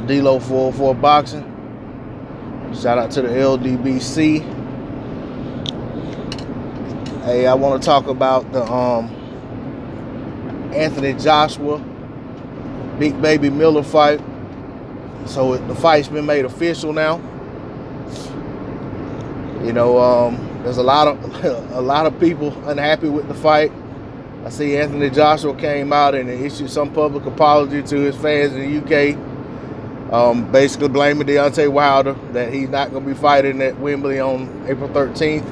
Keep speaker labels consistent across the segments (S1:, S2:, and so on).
S1: D-Lo for boxing. Shout out to the LDBC. Hey, I want to talk about the Anthony Joshua, Big Baby Miller fight. So the fight's been made official now. You know, there's a lot of people unhappy with the fight. I see Anthony Joshua came out and issued some public apology to his fans in the UK. Basically blaming Deontay Wilder that he's not going to be fighting at Wembley on April 13th.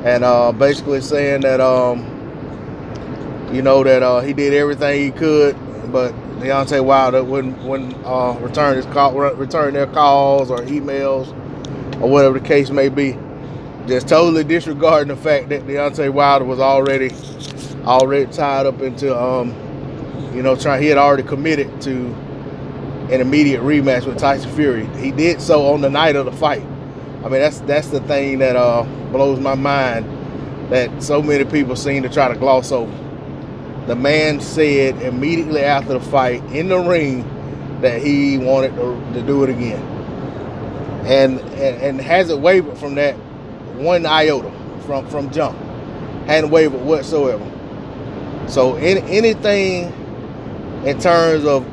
S1: And basically saying that, he did everything he could, but Deontay Wilder wouldn't return their calls or emails or whatever the case may be. Just totally disregarding the fact that Deontay Wilder was already tied up into, he had already committed to an immediate rematch with Tyson Fury. He did so on the night of the fight. I mean, that's the thing that blows my mind, that so many people seem to try to gloss over. The man said immediately after the fight in the ring that he wanted to do it again, and hasn't wavered from that one iota from jump. Hadn't wavered whatsoever. So anything in terms of,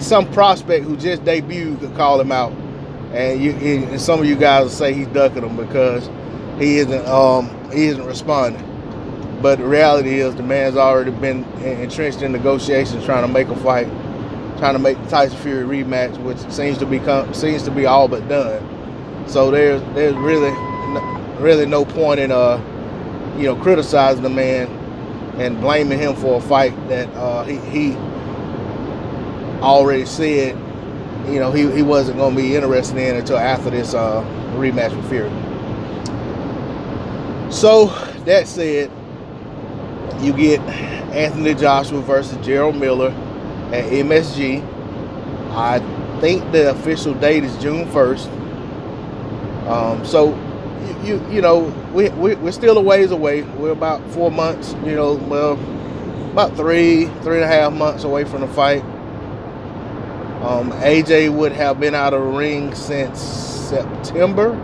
S1: some prospect who just debuted could call him out, and some of you guys will say he's ducking him because he isn't responding. But the reality is the man's already been entrenched in negotiations, trying to make a fight, trying to make the Tyson Fury rematch, which seems to be all but done. So there's really no point in criticizing the man and blaming him for a fight that he already said he wasn't going to be interested in until after this rematch with Fury. So that said, you get Anthony Joshua versus Jarrell Miller at MSG. I think the official date is June 1st. So we're still a ways away. We're about 4 months, about three and a half months away from the fight. AJ would have been out of the ring since September.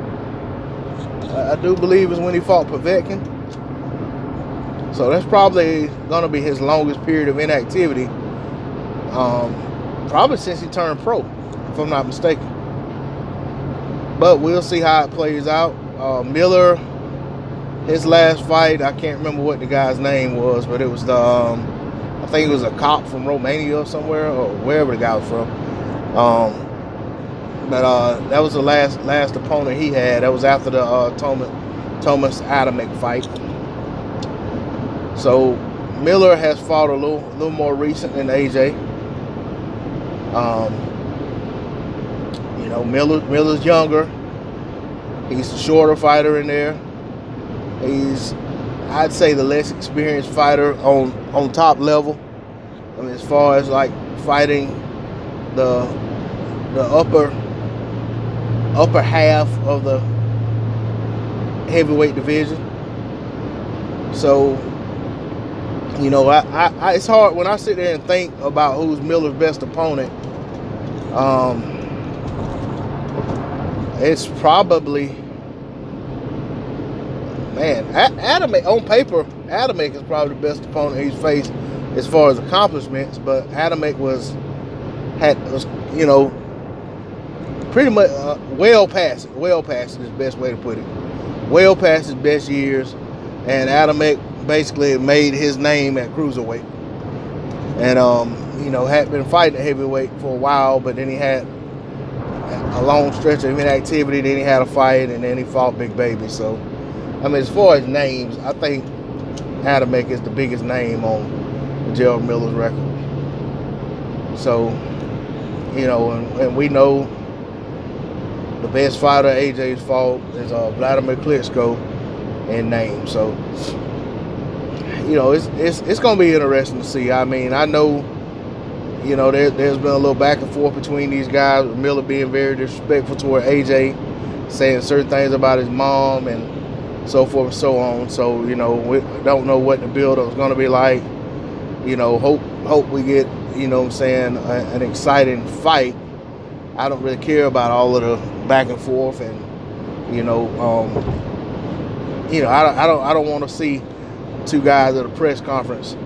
S1: I do believe is when he fought Povetkin. So that's probably going to be his longest period of inactivity. Probably since he turned pro, if I'm not mistaken. But we'll see how it plays out. Miller, his last fight, I can't remember what the guy's name was, but it was I think it was a cop from Romania or somewhere, or wherever the guy was from. But that was the last opponent he had. That was after the Thomas Adamek fight. So Miller has fought a little more recent than AJ. Miller's younger. He's a shorter fighter in there. He's, I'd say, the less experienced fighter on top level. As far as like fighting the upper half of the heavyweight division. So, it's hard when I sit there and think about who's Miller's best opponent. It's probably, Adamek on paper. Adamek is probably the best opponent he's faced as far as accomplishments. But Adamek was pretty much well past it. Well past it is the best way to put it. Well past his best years, and Adamek basically made his name at cruiserweight, and had been fighting at heavyweight for a while, but then he had a long stretch of inactivity. Then he had a fight, and then he fought Big Baby. So, as far as names, I think Adamek is the biggest name on Jarrell Miller's record. So, and we know the best fighter AJ's fought is Vladimir Klitschko in name. So, it's going to be interesting to see. I know, there's been a little back and forth between these guys, with Miller being very disrespectful toward AJ, saying certain things about his mom and so forth and so on. So, we don't know what the build-up is going to be like. hope we get, you know what I'm saying, an exciting fight. I don't really care about all of the back and forth, and I don't want to see two guys at a press conference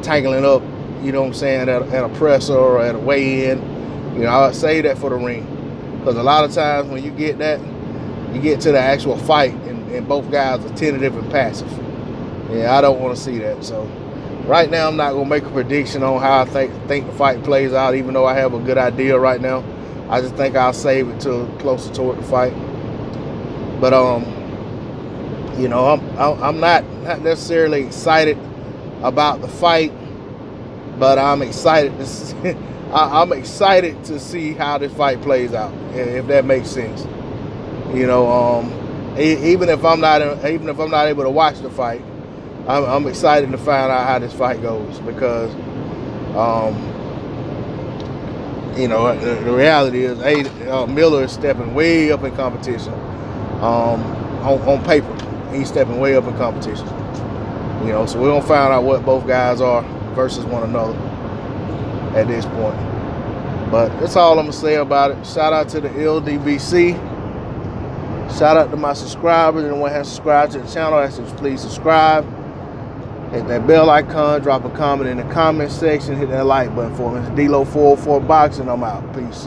S1: tangling up, you know what I'm saying, at a presser or at a weigh-in. I would say that for the ring, because a lot of times when you get that, you get to the actual fight and both guys are tentative and passive. Yeah, I don't want to see that. So right now I'm not going to make a prediction on how I think the fight plays out, even though I have a good idea right now. I just think I'll save it till closer toward the fight. But I'm not necessarily excited about the fight, but I'm excited to see, I'm excited to see how this fight plays out, if that makes sense. Even if I'm not able to watch the fight, I'm excited to find out how this fight goes, because the reality is, Miller is stepping way up in competition. On paper, he's stepping way up in competition. So we're gonna find out what both guys are versus one another at this point. But that's all I'm gonna say about it. Shout out to the LDBC. Shout out to my subscribers. Anyone has subscribed to the channel, I ask you to please subscribe. Hit that bell icon, drop a comment in the comment section, hit that like button for me. It's D-Lo 404 Boxing. I'm out. Peace.